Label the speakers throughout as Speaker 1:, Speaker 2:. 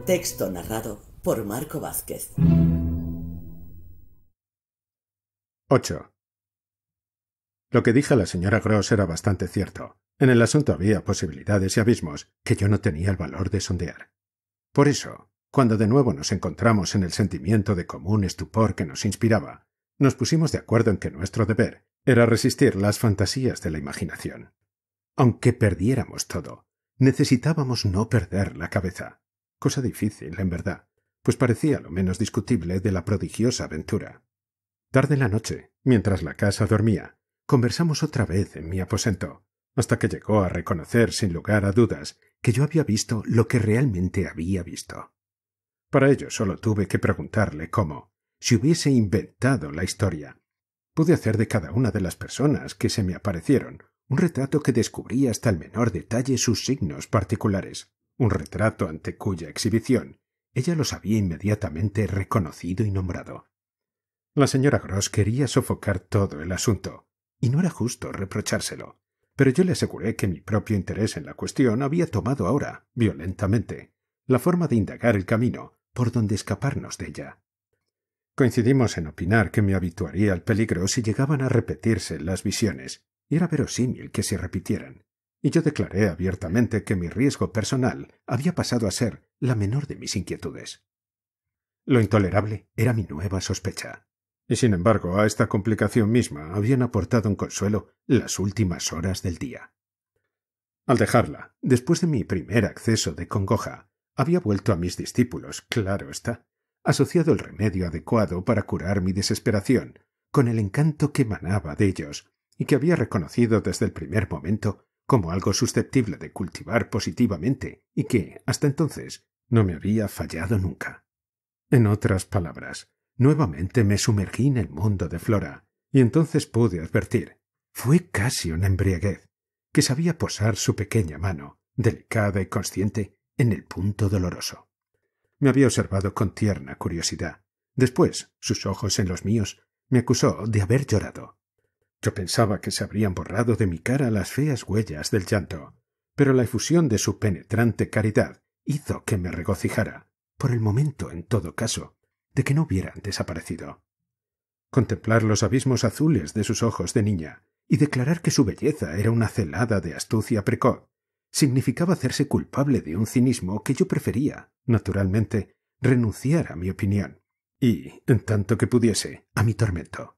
Speaker 1: Texto narrado por Marco Vázquez.
Speaker 2: 8. Lo que dije a la señora Gross era bastante cierto. En el asunto había posibilidades y abismos que yo no tenía el valor de sondear. Por eso, cuando de nuevo nos encontramos en el sentimiento de común estupor que nos inspiraba, nos pusimos de acuerdo en que nuestro deber era resistir las fantasías de la imaginación. Aunque perdiéramos todo, necesitábamos no perder la cabeza. Cosa difícil, en verdad, pues parecía lo menos discutible de la prodigiosa aventura. Tarde en la noche, mientras la casa dormía, conversamos otra vez en mi aposento, hasta que llegó a reconocer sin lugar a dudas que yo había visto lo que realmente había visto. Para ello solo tuve que preguntarle cómo, si hubiese inventado la historia, pude hacer de cada una de las personas que se me aparecieron un retrato que descubría hasta el menor detalle sus signos particulares, un retrato ante cuya exhibición ella los había inmediatamente reconocido y nombrado. La señora Gross quería sofocar todo el asunto, y no era justo reprochárselo, pero yo le aseguré que mi propio interés en la cuestión había tomado ahora, violentamente, la forma de indagar el camino por donde escaparnos de ella. Coincidimos en opinar que me habituaría al peligro si llegaban a repetirse las visiones, y era verosímil que se repitieran, y yo declaré abiertamente que mi riesgo personal había pasado a ser la menor de mis inquietudes. Lo intolerable era mi nueva sospecha. Y sin embargo, a esta complicación misma habían aportado un consuelo las últimas horas del día. Al dejarla, después de mi primer acceso de congoja, había vuelto a mis discípulos, claro está, asociado el remedio adecuado para curar mi desesperación con el encanto que emanaba de ellos y que había reconocido desde el primer momento como algo susceptible de cultivar positivamente y que, hasta entonces, no me había fallado nunca. En otras palabras, nuevamente me sumergí en el mundo de Flora, y entonces pude advertir, fue casi una embriaguez, que sabía posar su pequeña mano, delicada y consciente, en el punto doloroso. Me había observado con tierna curiosidad. Después, sus ojos en los míos, me acusó de haber llorado. Yo pensaba que se habrían borrado de mi cara las feas huellas del llanto, pero la efusión de su penetrante caridad hizo que me regocijara, por el momento en todo caso, de que no hubieran desaparecido. Contemplar los abismos azules de sus ojos de niña y declarar que su belleza era una celada de astucia precoz significaba hacerse culpable de un cinismo que yo prefería, naturalmente, renunciar a mi opinión y, en tanto que pudiese, a mi tormento.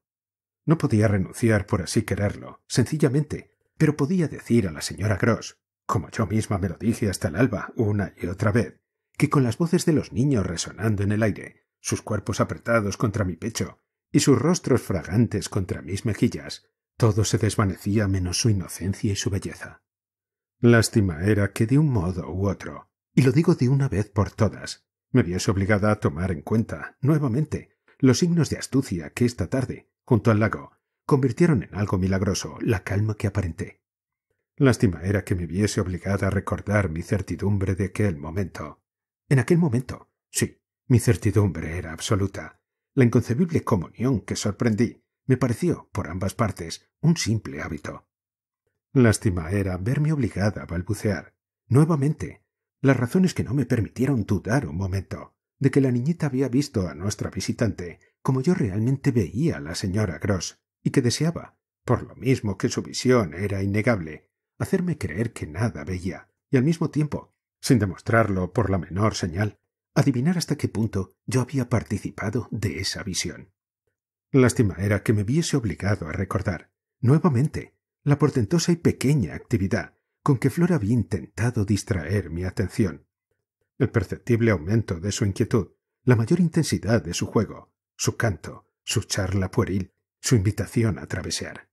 Speaker 2: No podía renunciar por así quererlo, sencillamente, pero podía decir a la señora Gross, como yo misma me lo dije hasta el alba una y otra vez, que con las voces de los niños resonando en el aire, sus cuerpos apretados contra mi pecho y sus rostros fragantes contra mis mejillas, todo se desvanecía menos su inocencia y su belleza. Lástima era que de un modo u otro, y lo digo de una vez por todas, me viese obligada a tomar en cuenta, nuevamente, los signos de astucia que esta tarde, junto al lago, convirtieron en algo milagroso la calma que aparenté. Lástima era que me viese obligada a recordar mi certidumbre de aquel momento. En aquel momento, sí, mi certidumbre era absoluta. La inconcebible comunión que sorprendí me pareció, por ambas partes, un simple hábito. Lástima era verme obligada a balbucear, nuevamente, las razones que no me permitieron dudar un momento de que la niñita había visto a nuestra visitante como yo realmente veía a la señora Gross y que deseaba, por lo mismo que su visión era innegable, hacerme creer que nada veía y al mismo tiempo, sin demostrarlo por la menor señal, adivinar hasta qué punto yo había participado de esa visión. Lástima era que me viese obligado a recordar, nuevamente, la portentosa y pequeña actividad con que Flora había intentado distraer mi atención, el perceptible aumento de su inquietud, la mayor intensidad de su juego, su canto, su charla pueril, su invitación a travesear.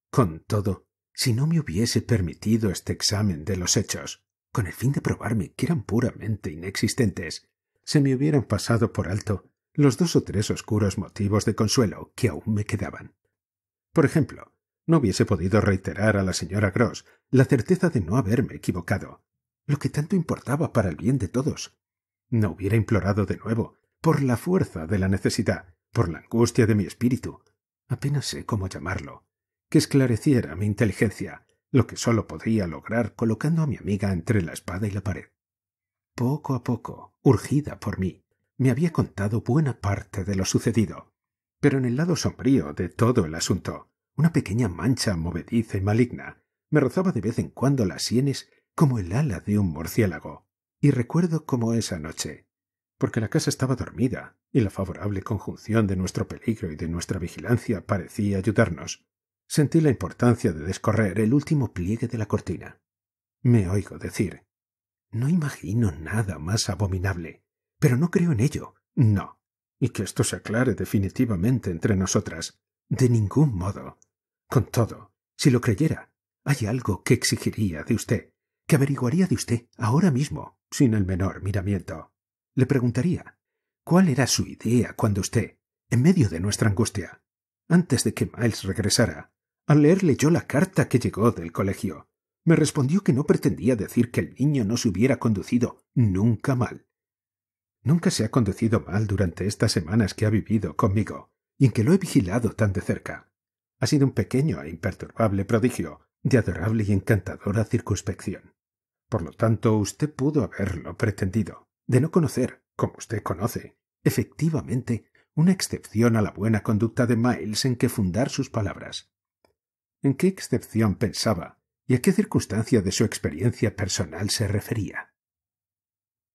Speaker 2: Con todo, si no me hubiese permitido este examen de los hechos, con el fin de probarme que eran puramente inexistentes, se me hubieran pasado por alto los 2 o 3 oscuros motivos de consuelo que aún me quedaban. Por ejemplo, no hubiese podido reiterar a la señora Gross la certeza de no haberme equivocado, lo que tanto importaba para el bien de todos. No hubiera implorado de nuevo, por la fuerza de la necesidad, por la angustia de mi espíritu, apenas sé cómo llamarlo, que esclareciera mi inteligencia, lo que sólo podría lograr colocando a mi amiga entre la espada y la pared. poco a poco, urgida por mí, me había contado buena parte de lo sucedido. Pero en el lado sombrío de todo el asunto, una pequeña mancha movediza y maligna me rozaba de vez en cuando las sienes como el ala de un murciélago. Y recuerdo como esa noche, porque la casa estaba dormida y la favorable conjunción de nuestro peligro y de nuestra vigilancia parecía ayudarnos, sentí la importancia de descorrer el último pliegue de la cortina. Me oigo decir: no imagino nada más abominable, pero no creo en ello, no. Y que esto se aclare definitivamente entre nosotras. De ningún modo. Con todo, si lo creyera, hay algo que exigiría de usted, que averiguaría de usted ahora mismo, sin el menor miramiento. Le preguntaría cuál era su idea cuando usted, en medio de nuestra angustia, antes de que Miles regresara, al leerle yo la carta que llegó del colegio, me respondió que no pretendía decir que el niño no se hubiera conducido nunca mal. Nunca se ha conducido mal durante estas semanas que ha vivido conmigo y en que lo he vigilado tan de cerca. Ha sido un pequeño e imperturbable prodigio de adorable y encantadora circunspección. Por lo tanto, usted pudo haberlo pretendido, de no conocer, como usted conoce, efectivamente, una excepción a la buena conducta de Miles en que fundar sus palabras. ¿En qué excepción pensaba y a qué circunstancia de su experiencia personal se refería?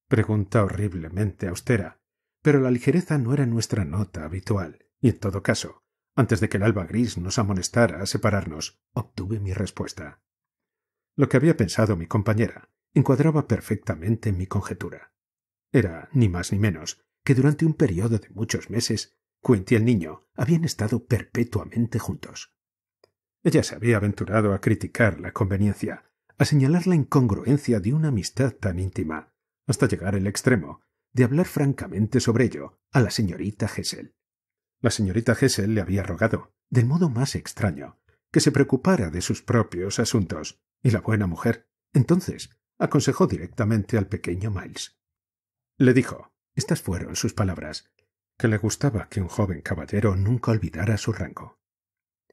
Speaker 2: Pregunta horriblemente austera, pero la ligereza no era nuestra nota habitual, y en todo caso, antes de que el alba gris nos amonestara a separarnos, obtuve mi respuesta. Lo que había pensado mi compañera encuadraba perfectamente en mi conjetura. Era, ni más ni menos, que durante un periodo de muchos meses, Quint y el niño habían estado perpetuamente juntos. Ella se había aventurado a criticar la conveniencia, a señalar la incongruencia de una amistad tan íntima, hasta llegar al extremo de hablar francamente sobre ello a la señorita Gesell. La señorita Gesell le había rogado, del modo más extraño, que se preocupara de sus propios asuntos, y la buena mujer, entonces, aconsejó directamente al pequeño Miles. Le dijo, estas fueron sus palabras, que le gustaba que un joven caballero nunca olvidara su rango.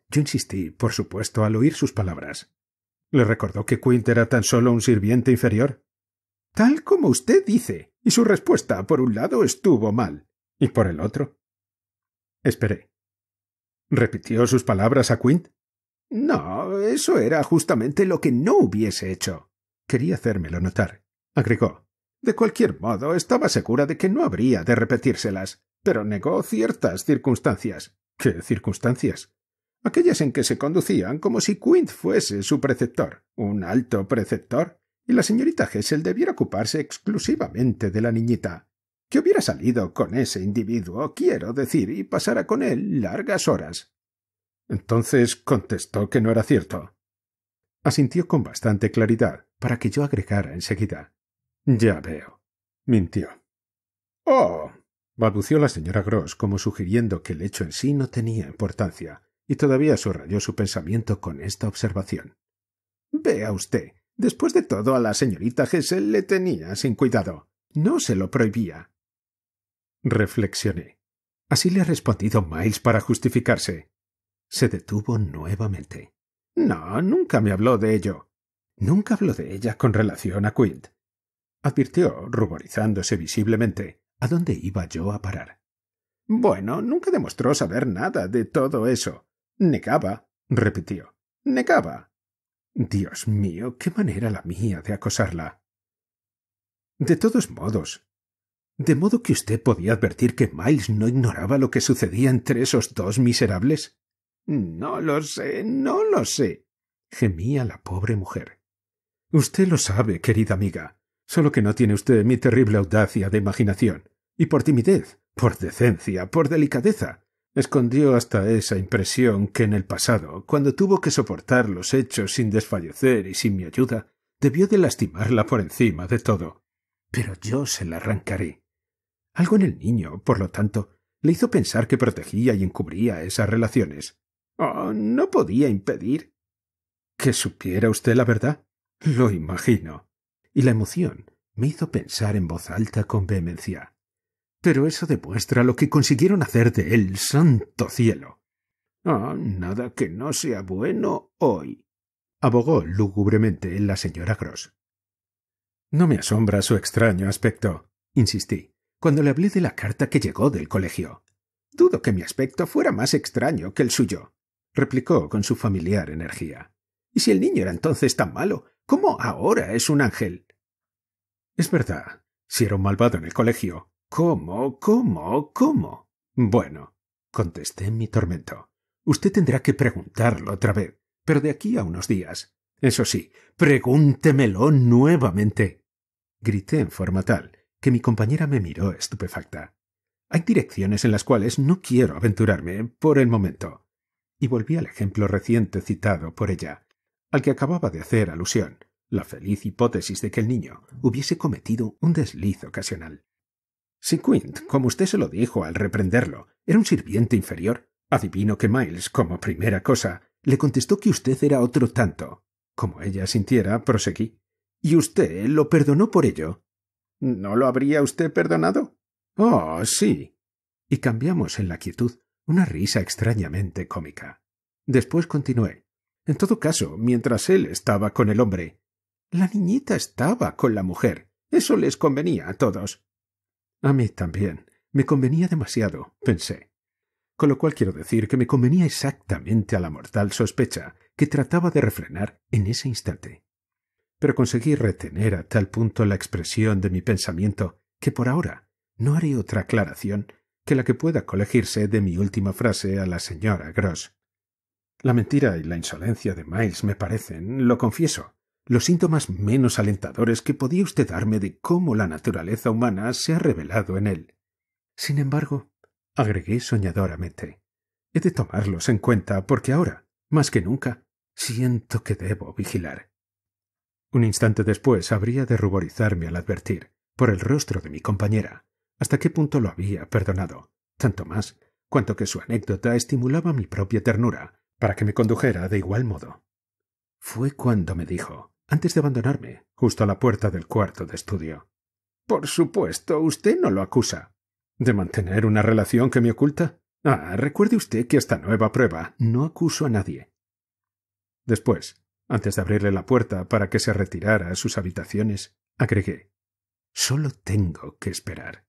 Speaker 2: Yo insistí, por supuesto, al oír sus palabras. Le recordó que Quint era tan solo un sirviente inferior. Tal como usted dice, y su respuesta, por un lado, estuvo mal, y por el otro. Esperé. ¿Repitió sus palabras a Quint? No, eso era justamente lo que no hubiese hecho. Quería hacérmelo notar. Agregó. De cualquier modo, estaba segura de que no habría de repetírselas, pero negó ciertas circunstancias. ¿Qué circunstancias? Aquellas en que se conducían como si Quint fuese su preceptor, un alto preceptor, y la señorita Gesell debiera ocuparse exclusivamente de la niñita, que hubiera salido con ese individuo, quiero decir, y pasara con él largas horas. Entonces contestó que no era cierto. Asintió con bastante claridad para que yo agregara enseguida. Ya veo. Mintió. —¡Oh! —balbució la señora Gross como sugiriendo que el hecho en sí no tenía importancia, y todavía subrayó su pensamiento con esta observación. —Vea usted, después de todo a la señorita Gesell le tenía sin cuidado. No se lo prohibía. Reflexioné. Así le ha respondido Miles para justificarse. Se detuvo nuevamente. No, nunca me habló de ello. Nunca habló de ella con relación a Quint. Advirtió, ruborizándose visiblemente, a dónde iba yo a parar. Bueno, nunca demostró saber nada de todo eso. Negaba, repitió. Negaba. Dios mío, qué manera la mía de acosarla. De todos modos, ¿de modo que usted podía advertir que Miles no ignoraba lo que sucedía entre esos dos miserables? No lo sé, no lo sé, gemía la pobre mujer. Usted lo sabe, querida amiga, solo que no tiene usted mi terrible audacia de imaginación, y por timidez, por decencia, por delicadeza, escondió hasta esa impresión que en el pasado, cuando tuvo que soportar los hechos sin desfallecer y sin mi ayuda, debió de lastimarla por encima de todo. Pero yo se la arrancaré. Algo en el niño, por lo tanto, le hizo pensar que protegía y encubría esas relaciones. Oh, no podía impedir. ¿Que supiera usted la verdad? Lo imagino. Y la emoción me hizo pensar en voz alta con vehemencia. Pero eso demuestra lo que consiguieron hacer de él, santo cielo. Ah, nada que no sea bueno hoy, abogó lúgubremente la señora Gross. No me asombra su extraño aspecto, insistí, cuando le hablé de la carta que llegó del colegio. Dudo que mi aspecto fuera más extraño que el suyo, replicó con su familiar energía. Y si el niño era entonces tan malo, ¿cómo ahora es un ángel? Es verdad, si era un malvado en el colegio. ¿Cómo? Bueno, contesté en mi tormento. Usted tendrá que preguntarlo otra vez, pero de aquí a unos días. Eso sí, pregúntemelo nuevamente. Grité en forma tal que mi compañera me miró estupefacta. Hay direcciones en las cuales no quiero aventurarme por el momento. Y volví al ejemplo reciente citado por ella, al que acababa de hacer alusión, la feliz hipótesis de que el niño hubiese cometido un desliz ocasional. Si Quint, como usted se lo dijo al reprenderlo, era un sirviente inferior, adivino que Miles, como primera cosa, le contestó que usted era otro tanto. Como ella sintiera, proseguí. ¿Y usted lo perdonó por ello? ¿No lo habría usted perdonado? Oh, sí. Y cambiamos en la quietud una risa extrañamente cómica. Después continué. En todo caso, mientras él estaba con el hombre, la niñita estaba con la mujer. Eso les convenía a todos. A mí también. Me convenía demasiado, pensé. Con lo cual quiero decir que me convenía exactamente a la mortal sospecha que trataba de refrenar en ese instante. Pero conseguí retener a tal punto la expresión de mi pensamiento que por ahora no haré otra aclaración que la que pueda colegirse de mi última frase a la señora Gross. La mentira y la insolencia de Miles me parecen, lo confieso, los síntomas menos alentadores que podía usted darme de cómo la naturaleza humana se ha revelado en él. Sin embargo, agregué soñadoramente, he de tomarlos en cuenta porque ahora, más que nunca, siento que debo vigilar. Un instante después habría de ruborizarme al advertir, por el rostro de mi compañera, hasta qué punto lo había perdonado, tanto más cuanto que su anécdota estimulaba mi propia ternura para que me condujera de igual modo. Fue cuando me dijo, antes de abandonarme, justo a la puerta del cuarto de estudio. Por supuesto, usted no lo acusa. ¿De mantener una relación que me oculta? Recuerde usted que hasta nueva prueba no acuso a nadie. Después, antes de abrirle la puerta para que se retirara a sus habitaciones, agregué, solo tengo que esperar.